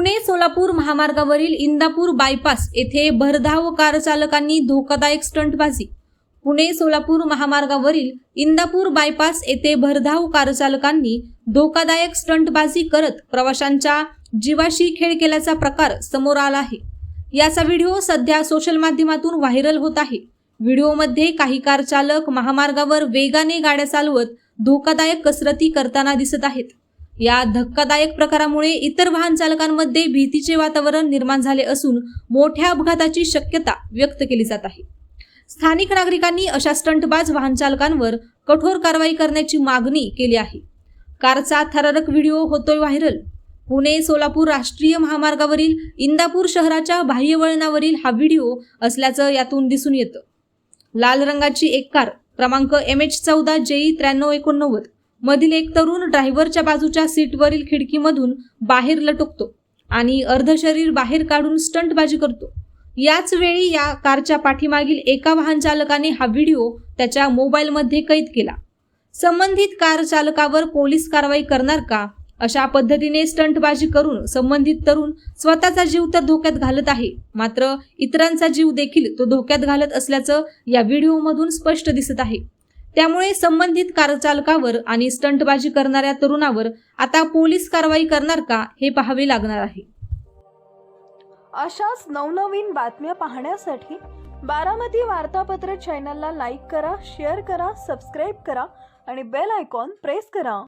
पुणे सोलापूर महामार्गावरील इंदापूर बायपास येथे भरधाव कार चालकांनी धोकादायक स्टंटबाजी। पुणे सोलापूर महामार्गावरील इंदापूर बायपास येथे भरधाव कार चालकांनी धोकादायक स्टंटबाजी करत प्रवाशांच्या जीवाशी खेळ केल्याचा प्रकार समोर आला आहे। याचा व्हिडिओ सध्या सोशल माध्यमातून व्हायरल होत आहे। व्हिडिओमध्ये काही कार चालक महामार्गावर वेगाने गाड्या चालवत धोकादायक कसरती करताना दिसत आहेत। या धक्कादायक प्रकारामुळे इतर वाहन चालकांमध्ये भीतीचे वातावरण निर्माण झाले असून मोठ्या अपघाताची शक्यता व्यक्त केली जात आहे। स्थानिक नागरिकांनी अशा स्टंटबाज वाहन चालकांवर कठोर कारवाई करण्याची मागणी केली आहे। कारचा थरारक व्हिडिओ होतोय व्हायरल। पुणे सोलापूर राष्ट्रीय महामार्गावरील इंदापूर शहराच्या बाह्य वळणावरील हा व्हिडिओ असल्याचं यातून दिसून येतं। लाल रंगाची एक कार क्रमांक MH14 JE 9389 मधील एक तरुण ड्रायव्हरच्या बाजूच्या सीटवरील खिडकीमधून बाहेर लटकतो आणि अर्धशरीर बाहेर काढून स्टंटबाजी करतो। याच वेळी या कारच्या पाठीमागील एका वाहन चालकाने हा व्हिडिओ त्याच्या मोबाईलमध्ये कैद केला। संबंधित कार चालकावर पोलीस कारवाई करणार का? अशा पद्धतीने स्टंटबाजी करून संबंधित तरुण स्वतःचा जीव तर धोक्यात घालत आहे, मात्र इतरांचा जीव देखील तो धोक्यात घालत असल्याचं या व्हिडिओमधून स्पष्ट दिसत आहे। त्यामुळे संबंधित कार चालकावर आणि स्टंटबाजी करणाऱ्या तरुणावर आता पोलीस कारवाई करणार का हे पाहावे लागणार आहे। अशाच नवनवीन बातम्या पाहण्यासाठी बारामती वार्तापत्र चॅनलला लाईक करा, शेअर करा, सबस्क्राईब करा आणि बेल आयकॉन प्रेस करा।